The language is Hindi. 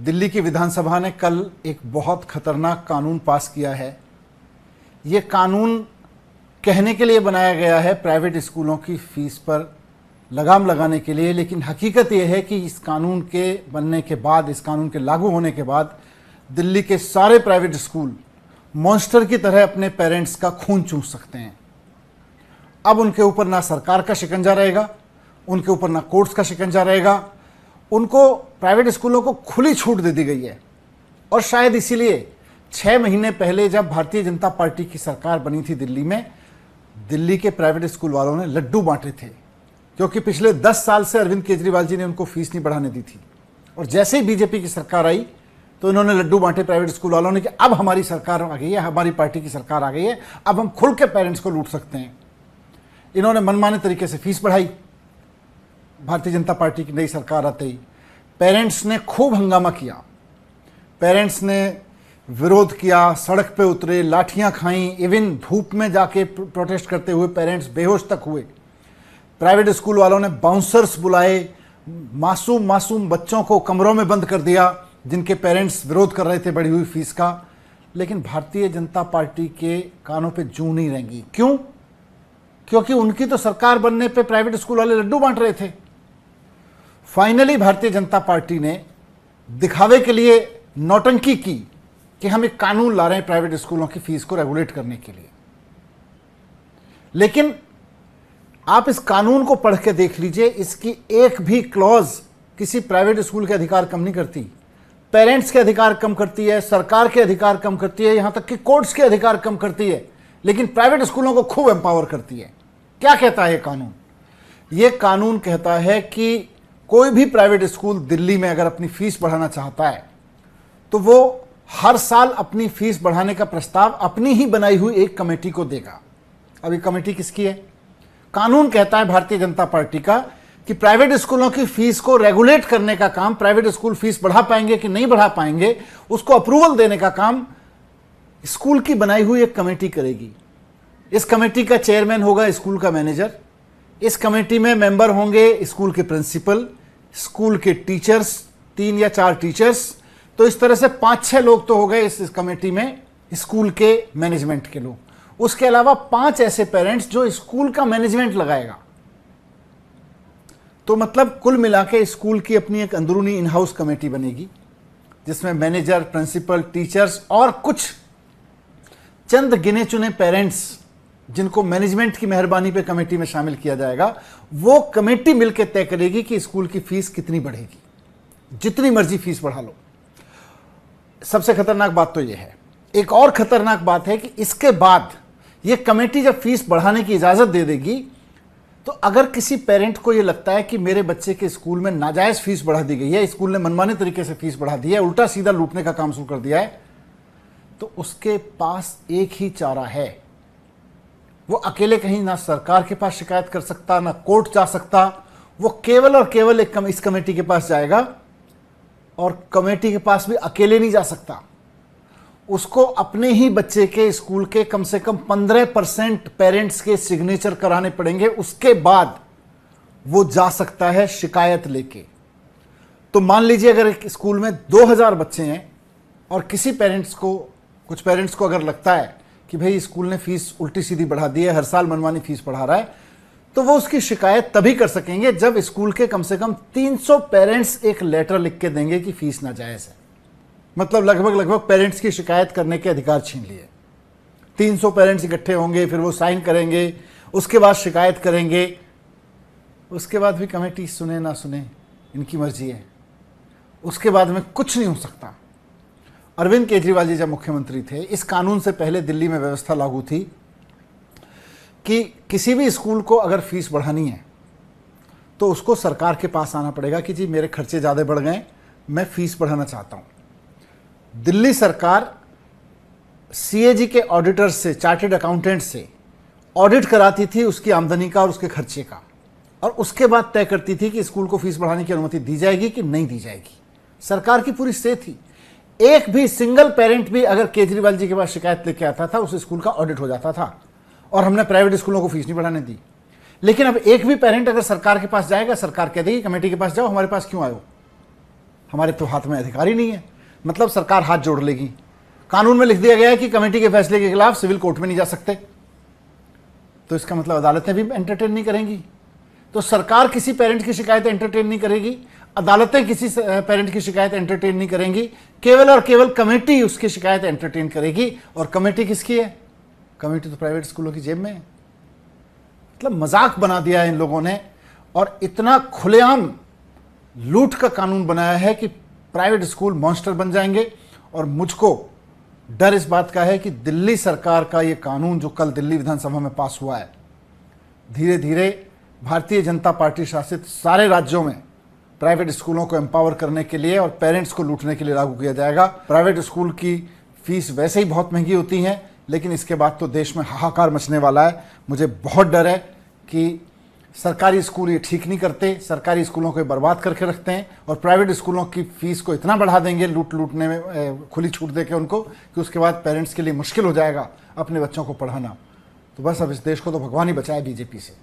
दिल्ली की विधानसभा ने कल एक बहुत खतरनाक कानून पास किया है। ये कानून कहने के लिए बनाया गया है प्राइवेट स्कूलों की फीस पर लगाम लगाने के लिए, लेकिन हकीकत ये है कि इस कानून के बनने के बाद, इस कानून के लागू होने के बाद दिल्ली के सारे प्राइवेट स्कूल मॉन्स्टर की तरह अपने पेरेंट्स का खून चूस सकते हैं। अब उनके ऊपर ना सरकार का शिकंजा रहेगा, उनके ऊपर ना कोर्ट्स का शिकंजा रहेगा, उनको प्राइवेट स्कूलों को खुली छूट दे दी गई है। और शायद इसीलिए 6 महीने पहले जब भारतीय जनता पार्टी की सरकार बनी थी दिल्ली में, दिल्ली के प्राइवेट स्कूल वालों ने लड्डू बांटे थे, क्योंकि पिछले 10 साल से अरविंद केजरीवाल जी ने उनको फीस नहीं बढ़ाने दी थी। और जैसे ही बीजेपी की सरकार आई तो इन्होंने लड्डू बांटे प्राइवेट स्कूल वालों ने कि अब हमारी सरकार आ गई है, हमारी पार्टी की सरकार आ गई है, अब हम खुल के पेरेंट्स को लूट सकते हैं। इन्होंने मनमाने तरीके से फीस बढ़ाई। भारतीय जनता पार्टी की नई सरकार आते ही पेरेंट्स ने खूब हंगामा किया, पेरेंट्स ने विरोध किया, सड़क पे उतरे, लाठियां खाई, इवन धूप में जाके प्रोटेस्ट करते हुए पेरेंट्स बेहोश तक हुए। प्राइवेट स्कूल वालों ने बाउंसर्स बुलाए, मासूम मासूम बच्चों को कमरों में बंद कर दिया जिनके पेरेंट्स विरोध कर रहे थे बढ़ी हुई फीस का। लेकिन भारतीय जनता पार्टी के कानों पे जूं नहीं रहेंगी। क्यों? क्योंकि उनकी तो सरकार बनने पे प्राइवेट स्कूल वाले लड्डू बांट रहे थे। फाइनली भारतीय जनता पार्टी ने दिखावे के लिए नौटंकी की कि हम एक कानून ला रहे हैं प्राइवेट स्कूलों की फीस को रेगुलेट करने के लिए। लेकिन आप इस कानून को पढ़ के देख लीजिए, इसकी एक भी क्लॉज किसी प्राइवेट स्कूल के अधिकार कम नहीं करती। पेरेंट्स के अधिकार कम करती है, सरकार के अधिकार कम करती है, यहां तक कि कोर्ट्स के अधिकार कम करती है, लेकिन प्राइवेट स्कूलों को खूब एम्पावर करती है। क्या कहता है ये कानून? ये कानून कहता है कि कोई भी प्राइवेट स्कूल दिल्ली में अगर अपनी फीस बढ़ाना चाहता है तो वो हर साल अपनी फीस बढ़ाने का प्रस्ताव अपनी ही बनाई हुई एक कमेटी को देगा। अब ये कमेटी किसकी है? कानून कहता है भारतीय जनता पार्टी का कि प्राइवेट स्कूलों की फीस को रेगुलेट करने का काम, प्राइवेट स्कूल फीस बढ़ा पाएंगे कि नहीं बढ़ा पाएंगे, उसको अप्रूवल देने का काम स्कूल की बनाई हुई एक कमेटी करेगी। इस कमेटी का चेयरमैन होगा स्कूल का मैनेजर। इस कमेटी में मेंबर होंगे स्कूल के प्रिंसिपल, स्कूल के टीचर्स, 3 या 4 टीचर्स। तो इस तरह से 5-6 लोग तो हो गए इस कमेटी में, स्कूल के मैनेजमेंट के लोग। उसके अलावा 5 ऐसे पेरेंट्स जो स्कूल का मैनेजमेंट लगाएगा। तो मतलब कुल मिला के स्कूल की अपनी एक अंदरूनी इन हाउस कमेटी बनेगी, जिसमें मैनेजर, प्रिंसिपल, टीचर्स और कुछ चंद गिने चुने पेरेंट्स जिनको मैनेजमेंट की मेहरबानी पे कमेटी में शामिल किया जाएगा। वो कमेटी मिलकर तय करेगी कि स्कूल की फीस कितनी बढ़ेगी। जितनी मर्जी फीस बढ़ा लो। सबसे खतरनाक बात तो यह है। एक और खतरनाक बात है कि इसके बाद ये कमेटी जब फीस बढ़ाने की इजाजत दे देगी, तो अगर किसी पेरेंट को यह लगता है कि मेरे बच्चे के स्कूल में नाजायज फीस बढ़ा दी गई है, स्कूल ने मनमाने तरीके से फीस बढ़ा दी है, उल्टा सीधा लूटने का काम शुरू कर दिया है, तो उसके पास एक ही चारा है। वो अकेले कहीं ना सरकार के पास शिकायत कर सकता, ना कोर्ट जा सकता। वो केवल और केवल इस कमेटी के पास जाएगा, और कमेटी के पास भी अकेले नहीं जा सकता। उसको अपने ही बच्चे के स्कूल के कम से कम 15% पेरेंट्स के सिग्नेचर कराने पड़ेंगे। उसके बाद वो जा सकता है शिकायत लेके। तो मान लीजिए अगर एक स्कूल में 2000 बच्चे हैं और कुछ पेरेंट्स को अगर लगता है कि भाई स्कूल ने फीस उल्टी सीधी बढ़ा दी है, हर साल मनमानी फीस बढ़ा रहा है, तो वो उसकी शिकायत तभी कर सकेंगे जब स्कूल के कम से कम 300 पेरेंट्स एक लेटर लिख के देंगे कि फीस नाजायज है। मतलब लगभग पेरेंट्स की शिकायत करने के अधिकार छीन लिए। 300 पेरेंट्स इकट्ठे होंगे, फिर वो साइन करेंगे, उसके बाद शिकायत करेंगे। उसके बाद भी कमेटी सुने ना सुने, इनकी मर्जी है। उसके बाद में कुछ नहीं हो सकता। अरविंद केजरीवाल जी जब मुख्यमंत्री थे, इस कानून से पहले दिल्ली में व्यवस्था लागू थी कि किसी भी स्कूल को अगर फीस बढ़ानी है तो उसको सरकार के पास आना पड़ेगा कि जी मेरे खर्चे ज़्यादा बढ़ गए, मैं फीस बढ़ाना चाहता हूँ। दिल्ली सरकार सीएजी के ऑडिटर से, चार्टर्ड अकाउंटेंट से ऑडिट कराती थी उसकी आमदनी का और उसके खर्चे का, और उसके बाद तय करती थी कि स्कूल को फीस बढ़ाने की अनुमति दी जाएगी कि नहीं दी जाएगी। सरकार की पूरी से थी। एक भी सिंगल पेरेंट भी अगर केजरीवाल जी के पास शिकायत लेके आता था, उस स्कूल का ऑडिट हो जाता था, और हमने प्राइवेट स्कूलों को फीस नहीं बढ़ाने दी। लेकिन अब एक भी पेरेंट अगर सरकार के पास जाएगा, सरकार कह देगी कमेटी के पास जाओ, हमारे पास क्यों आए हो, हमारे तो हाथ में अधिकार ही नहीं है। मतलब सरकार हाथ जोड़ लेगी। कानून में लिख दिया गया है कि कमेटी के फैसले के खिलाफ सिविल कोर्ट में नहीं जा सकते, तो इसका मतलब अदालतें भी एंटरटेन नहीं करेंगी। तो सरकार किसी पेरेंट की शिकायत एंटरटेन नहीं करेगी, अदालतें किसी पेरेंट की शिकायत एंटरटेन नहीं करेंगी, केवल और केवल कमेटी उसकी शिकायत एंटरटेन करेगी। और कमेटी किसकी है? कमेटी तो प्राइवेट स्कूलों की जेब में है। मतलब मजाक बना दिया है इन लोगों ने, और इतना खुलेआम लूट का कानून बनाया है कि प्राइवेट स्कूल मॉन्स्टर बन जाएंगे। और मुझको डर इस बात का है कि दिल्ली सरकार का ये कानून जो कल दिल्ली विधानसभा में पास हुआ है, धीरे धीरे भारतीय जनता पार्टी शासित सारे राज्यों में प्राइवेट स्कूलों को एम्पावर करने के लिए और पेरेंट्स को लूटने के लिए लागू किया जाएगा। प्राइवेट स्कूल की फीस वैसे ही बहुत महंगी होती हैं, लेकिन इसके बाद तो देश में हाहाकार मचने वाला है। मुझे बहुत डर है कि सरकारी स्कूल ये ठीक नहीं करते, सरकारी स्कूलों को बर्बाद करके रखते हैं और प्राइवेट स्कूलों की फीस को इतना बढ़ा देंगे लूटने में, खुली छूट देके उनको, कि उसके बाद पेरेंट्स के लिए मुश्किल हो जाएगा अपने बच्चों को पढ़ाना। तो बस अब इस देश को तो भगवान ही बचाए बीजेपी से।